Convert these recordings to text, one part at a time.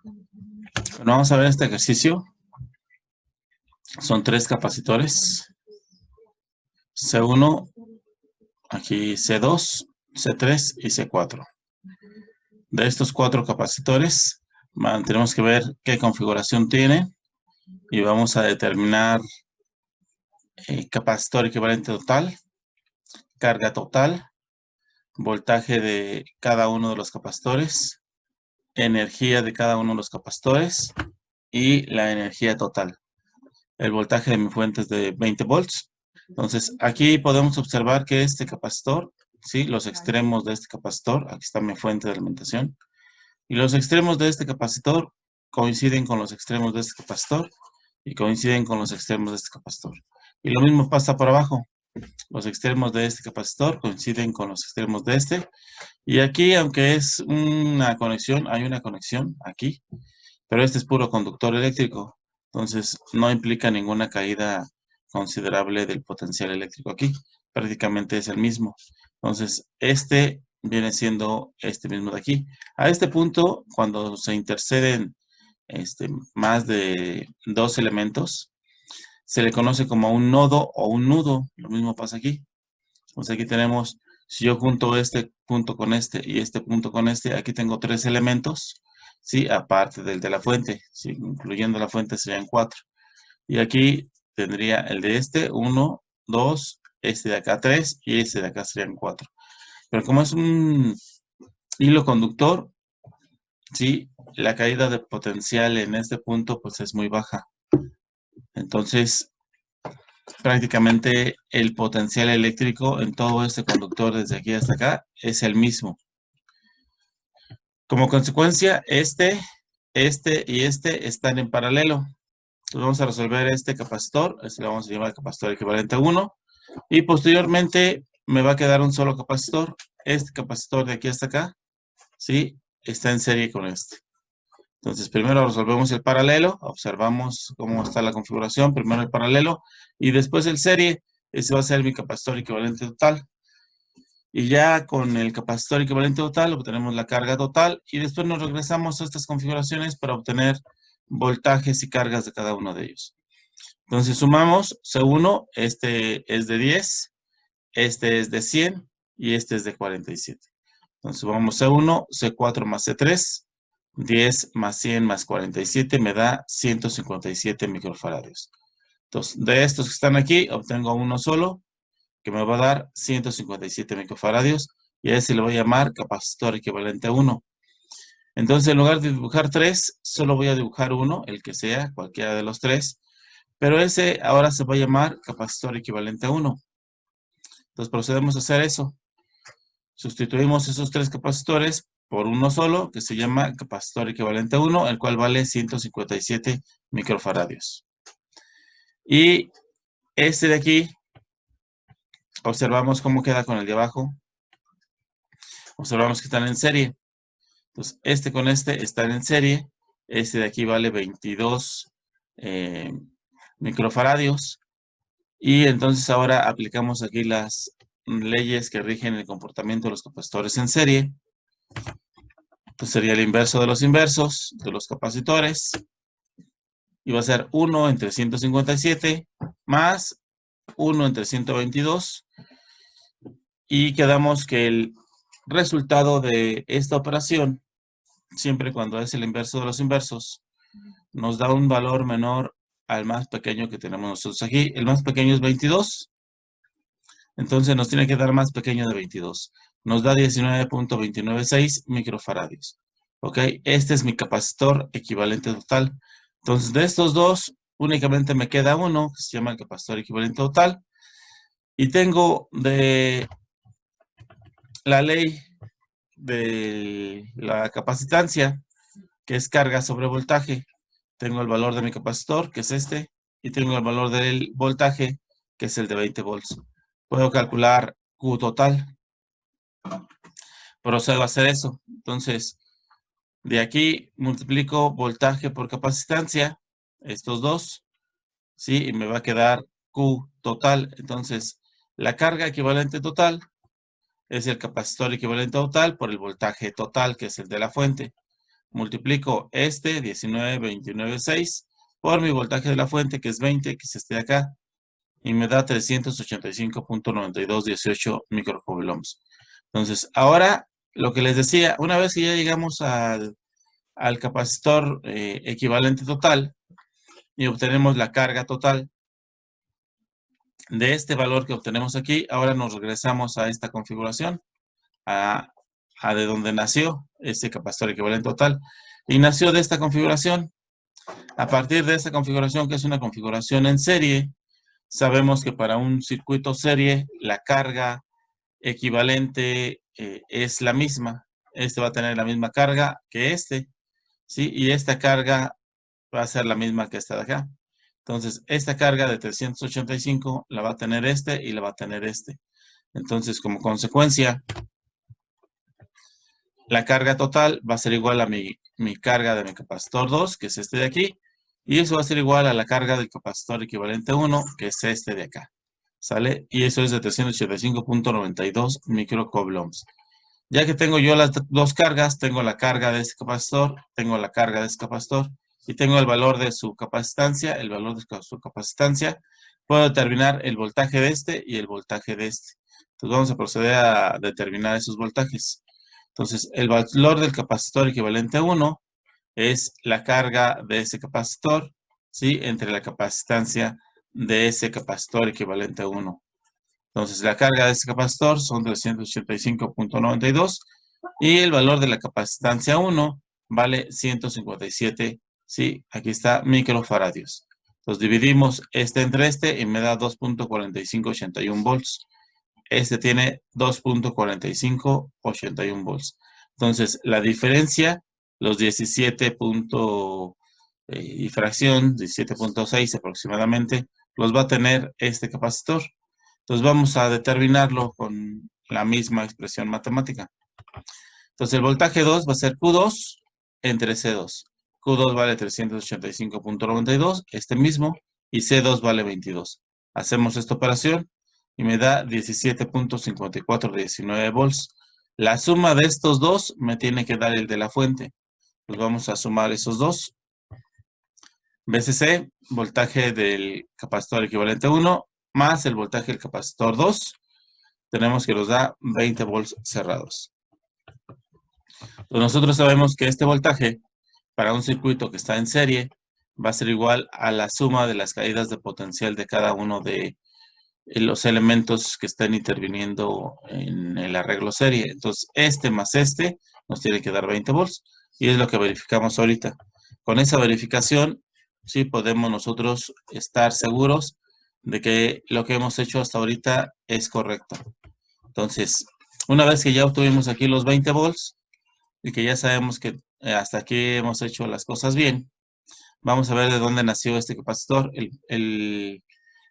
Bueno, vamos a ver este ejercicio. Son 3 capacitores. C1, aquí C2, C3 y C4. De estos 4 capacitores, tenemos que ver qué configuración tiene y vamos a determinar capacitor equivalente total, carga total, voltaje de cada uno de los capacitores, energía de cada uno de los capacitores y la energía total. El voltaje de mi fuente es de 20 volts. Entonces, aquí podemos observar que este capacitor, ¿sí? Los extremos de este capacitor, aquí está mi fuente de alimentación, y los extremos de este capacitor coinciden con los extremos de este capacitor y coinciden con los extremos de este capacitor. Y lo mismo pasa por abajo. Los extremos de este capacitor coinciden con los extremos de este. Y aquí, aunque es una conexión, hay una conexión aquí, pero este es puro conductor eléctrico. Entonces, no implica ninguna caída considerable del potencial eléctrico aquí. Prácticamente es el mismo. Entonces, este viene siendo este mismo de aquí. A este punto, cuando se interceden más de 2 elementos, se le conoce como un nodo o un nudo. Lo mismo pasa aquí. Entonces, aquí tenemos, si yo junto este punto con este y este punto con este, aquí tengo 3 elementos, ¿sí? Aparte del de la fuente, ¿sí? Incluyendo la fuente serían 4. Y aquí tendría el de este, 1, 2, este de acá 3 y este de acá serían 4. Pero como es un hilo conductor, ¿sí? La caída de potencial en este punto pues es muy baja. Entonces, prácticamente el potencial eléctrico en todo este conductor desde aquí hasta acá es el mismo. Como consecuencia, este y este están en paralelo. Entonces vamos a resolver este capacitor, este lo vamos a llamar capacitor equivalente a 1, y posteriormente me va a quedar un solo capacitor. Este capacitor de aquí hasta acá, ¿sí? Está en serie con este. Entonces primero resolvemos el paralelo, observamos cómo está la configuración, primero el paralelo y después el serie. Ese va a ser mi capacitor equivalente total. Y ya con el capacitor equivalente total obtenemos la carga total y después nos regresamos a estas configuraciones para obtener voltajes y cargas de cada uno de ellos. Entonces sumamos C1, este es de 10, este es de 100 y este es de 47. Entonces sumamos C1, C4 más C3, 10 más 100 más 47 me da 157 microfaradios. Entonces, de estos que están aquí, obtengo uno solo, que me va a dar 157 microfaradios, y a ese le voy a llamar capacitor equivalente a 1. Entonces, en lugar de dibujar 3, solo voy a dibujar 1, el que sea, cualquiera de los 3, pero ese ahora se va a llamar capacitor equivalente a 1. Entonces, procedemos a hacer eso. Sustituimos esos 3 capacitores por uno solo, que se llama capacitor equivalente a 1, el cual vale 157 microfaradios. Y este de aquí, observamos cómo queda con el de abajo. Observamos que están en serie. Entonces, este con este están en serie. Este de aquí vale 22 microfaradios. Y entonces ahora aplicamos aquí las leyes que rigen el comportamiento de los capacitores en serie. Entonces sería el inverso de los inversos de los capacitores. Y va a ser 1 entre 157 más 1 entre 122. Y quedamos que el resultado de esta operación, siempre cuando es el inverso de los inversos, nos da un valor menor al más pequeño que tenemos nosotros aquí. El más pequeño es 22. Entonces nos tiene que dar más pequeño de 22. Nos da 19.296 microfaradios. ¿Ok? Este es mi capacitor equivalente total. Entonces de estos dos, únicamente me queda uno, que se llama el capacitor equivalente total. Y tengo de la ley de la capacitancia, que es carga sobre voltaje. Tengo el valor de mi capacitor, que es este, y tengo el valor del voltaje, que es el de 20 volts. Puedo calcular Q total. Procedo a hacer eso. Entonces, de aquí multiplico voltaje por capacitancia, estos dos, ¿sí? Y me va a quedar Q total. Entonces, la carga equivalente total es el capacitor equivalente total por el voltaje total, que es el de la fuente. multiplico este 19.29.6 por mi voltaje de la fuente, que es 20, que es este de acá, y me da 385.9218 microcoulombs. Entonces, ahora, lo que les decía, una vez que ya llegamos al capacitor equivalente total y obtenemos la carga total de este valor que obtenemos aquí, ahora nos regresamos a esta configuración, a de donde nació este capacitor equivalente total, y nació de esta configuración. A partir de esta configuración, que es una configuración en serie, sabemos que para un circuito serie, la carga equivalente es la misma. Este va a tener la misma carga que este, ¿sí? Y esta carga va a ser la misma que esta de acá. Entonces, esta carga de 385 la va a tener este y la va a tener este. Entonces, como consecuencia, la carga total va a ser igual a mi carga de mi capacitor 2, que es este de aquí, y eso va a ser igual a la carga del capacitor equivalente 1, que es este de acá. ¿Sale? Y eso es de 385.92 microcoulombs. Ya que tengo yo las dos cargas, tengo la carga de este capacitor, tengo la carga de este capacitor, y tengo el valor de su capacitancia, puedo determinar el voltaje de este y el voltaje de este. Entonces vamos a proceder a determinar esos voltajes. Entonces, el valor del capacitor equivalente a 1 es la carga de ese capacitor, ¿sí? Entre la capacitancia de ese capacitor equivalente a 1. Entonces, la carga de ese capacitor son 385.92 y el valor de la capacitancia 1 vale 157, ¿sí? Aquí está, microfaradios. Entonces, dividimos este entre este y me da 2.4581 volts. Este tiene 2.4581 volts. Entonces, la diferencia, los 17 y fracción, 17.6 aproximadamente, los va a tener este capacitor. Entonces, vamos a determinarlo con la misma expresión matemática. Entonces, el voltaje 2 va a ser Q2 entre C2. Q2 vale 385.92, este mismo, y C2 vale 22. Hacemos esta operación y me da 17.5419 volts. La suma de estos dos me tiene que dar el de la fuente. Pues vamos a sumar esos dos. VCC, voltaje del capacitor equivalente 1, más el voltaje del capacitor 2. Tenemos que nos da 20 volts cerrados. Entonces nosotros sabemos que este voltaje para un circuito que está en serie va a ser igual a la suma de las caídas de potencial de cada uno de los elementos que están interviniendo en el arreglo serie. Entonces, este más este nos tiene que dar 20 volts y es lo que verificamos ahorita. Con esa verificación, sí podemos nosotros estar seguros de que lo que hemos hecho hasta ahorita es correcto. Entonces, una vez que ya obtuvimos aquí los 20 volts y que ya sabemos que hasta aquí hemos hecho las cosas bien, vamos a ver de dónde nació este capacitor.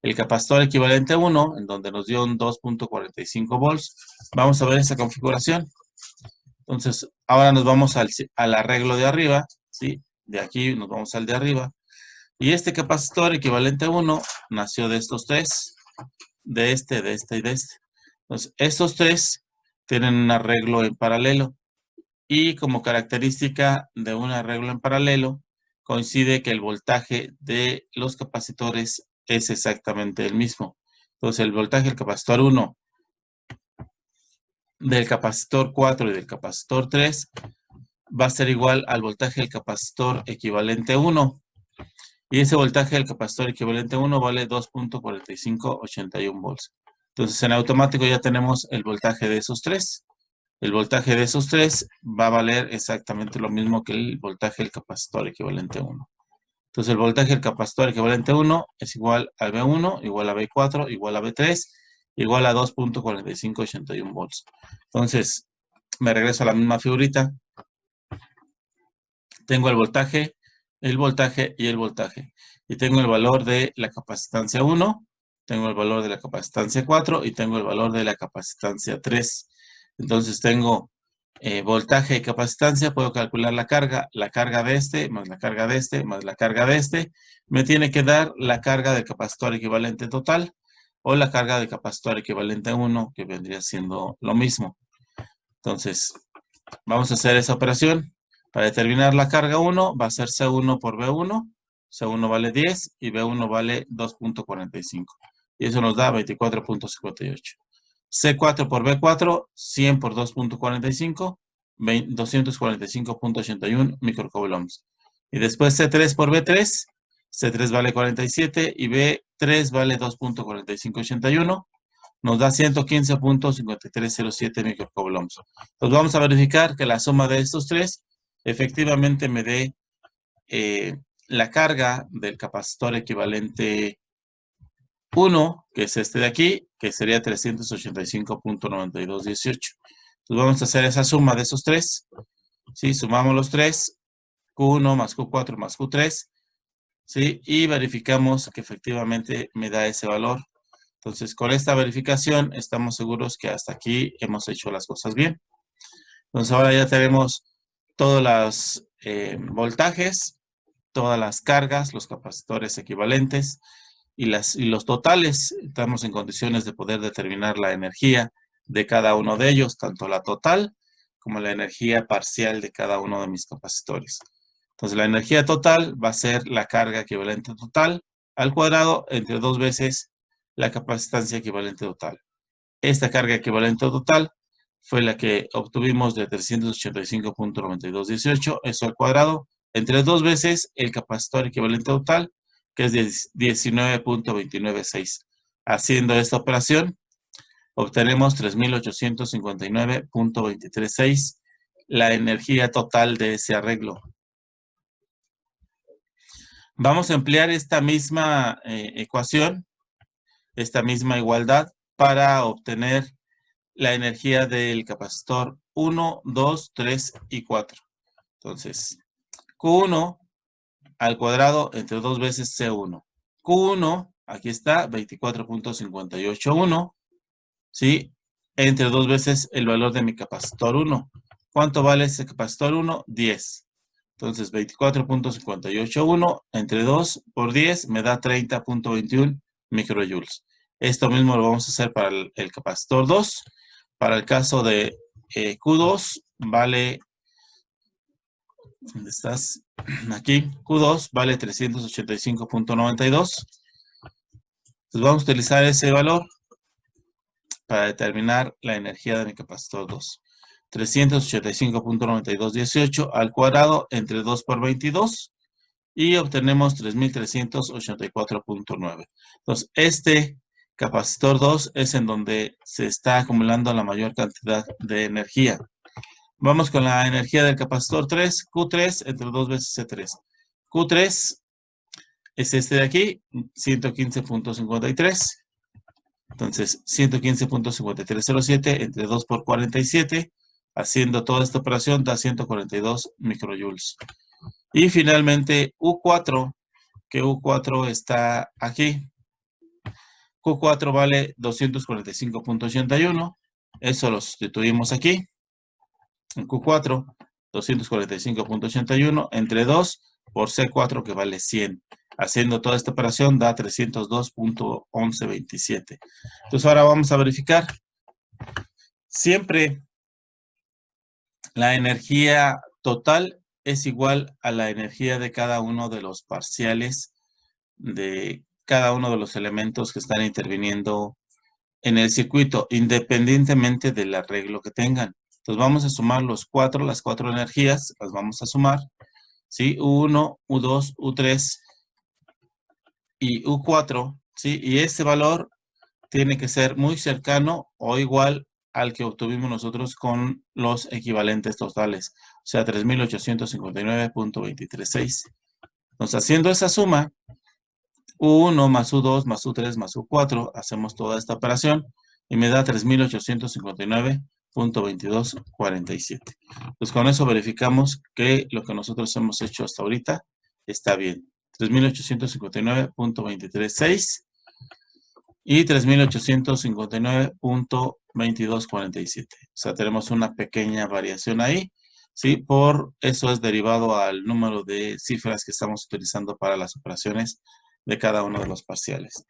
El capacitor equivalente a 1, en donde nos dio un 2.45 volts. Vamos a ver esa configuración. Entonces, ahora nos vamos al arreglo de arriba, ¿sí? De aquí nos vamos al de arriba. Y este capacitor equivalente a 1 nació de estos tres, de este y de este. Entonces, estos tres tienen un arreglo en paralelo. Y como característica de un arreglo en paralelo, coincide que el voltaje de los capacitores es exactamente el mismo. Entonces, el voltaje del capacitor 1, del capacitor 4 y del capacitor 3 va a ser igual al voltaje del capacitor equivalente 1. Y ese voltaje del capacitor equivalente 1 vale 2.4581 volts. Entonces, en automático ya tenemos el voltaje de esos tres. El voltaje de esos tres va a valer exactamente lo mismo que el voltaje del capacitor equivalente 1. Entonces, el voltaje del capacitor equivalente 1 es igual a B1, igual a B4, igual a B3, igual a 2.4581 volts. Entonces, me regreso a la misma figurita. Tengo el voltaje y el voltaje. Y tengo el valor de la capacitancia 1, tengo el valor de la capacitancia 4 y tengo el valor de la capacitancia 3. Entonces tengo voltaje y capacitancia, puedo calcular la carga de este, más la carga de este, más la carga de este. Me tiene que dar la carga del capacitor equivalente total o la carga del capacitor equivalente a 1, que vendría siendo lo mismo. Entonces, vamos a hacer esa operación. Para determinar la carga 1 va a ser C1 por B1. C1 vale 10 y B1 vale 2.45. Y eso nos da 24.58. C4 por B4, 100 por 2.45, 245.81 microcoulombs. Y después C3 por B3, C3 vale 47 y B3 vale 2.4581, nos da 115.5307 microcoulombs. Entonces vamos a verificar que la suma de estos tres efectivamente me dé la carga del capacitor equivalente 1, que es este de aquí, que sería 385.9218. Entonces vamos a hacer esa suma de esos tres. ¿Sí? Sumamos los tres, Q1 más Q4 más Q3, ¿sí? Y verificamos que efectivamente me da ese valor. Entonces, con esta verificación estamos seguros que hasta aquí hemos hecho las cosas bien. Entonces, ahora ya tenemos todos los voltajes, todas las cargas, los capacitores equivalentes y los totales. Estamos en condiciones de poder determinar la energía de cada uno de ellos, tanto la total como la energía parcial de cada uno de mis capacitores. Entonces, la energía total va a ser la carga equivalente total al cuadrado entre 2 veces la capacitancia equivalente total. Esta carga equivalente total fue la que obtuvimos de 385.9218, eso al cuadrado, entre 2 veces el capacitor equivalente total, que es de 19.296. Haciendo esta operación, obtenemos 3.859.236, la energía total de ese arreglo. Vamos a emplear esta misma ecuación, esta misma igualdad, para obtener la energía del capacitor 1, 2, 3 y 4. Entonces, Q1 al cuadrado entre 2 veces C1. Q1, aquí está, 24.581, ¿sí? Entre 2 veces el valor de mi capacitor 1. ¿Cuánto vale ese capacitor 1? 10. Entonces, 24.581 entre 2 por 10 me da 30.21 microjoules. Esto mismo lo vamos a hacer para el capacitor 2. Para el caso de Q2 vale, ¿dónde estás? Aquí, Q2 vale 385.92. Entonces vamos a utilizar ese valor para determinar la energía de mi capacitor 2. 385.9218 al cuadrado entre 2 por 22 y obtenemos 3.384.9. Entonces, este capacitor 2 es en donde se está acumulando la mayor cantidad de energía. Vamos con la energía del capacitor 3, Q3 entre 2 veces C3. Q3 es este de aquí, 115.53. Entonces, 115.5307 entre 2 por 47, haciendo toda esta operación da 142 microjoules. Y finalmente, U4, que U4 está aquí. Q4 vale 245.81. Eso lo sustituimos aquí. En Q4, 245.81 entre 2 por C4, que vale 100. Haciendo toda esta operación da 302.1127. Entonces ahora vamos a verificar. Siempre la energía total es igual a la energía de cada uno de los parciales de cada uno de los elementos que están interviniendo en el circuito, independientemente del arreglo que tengan. Entonces vamos a sumar las cuatro energías, las vamos a sumar, ¿sí? U1, U2, U3 y U4, ¿sí? Y este valor tiene que ser muy cercano o igual al que obtuvimos nosotros con los equivalentes totales, o sea, 3.859.236. Entonces, haciendo esa suma, U1 más U2 más U3 más U4, hacemos toda esta operación y me da 3.859.2247. Pues con eso verificamos que lo que nosotros hemos hecho hasta ahorita está bien. 3.859.236 y 3.859.2247. O sea, tenemos una pequeña variación ahí, ¿sí? Por eso es derivado al número de cifras que estamos utilizando para las operaciones de cada uno de los parciales.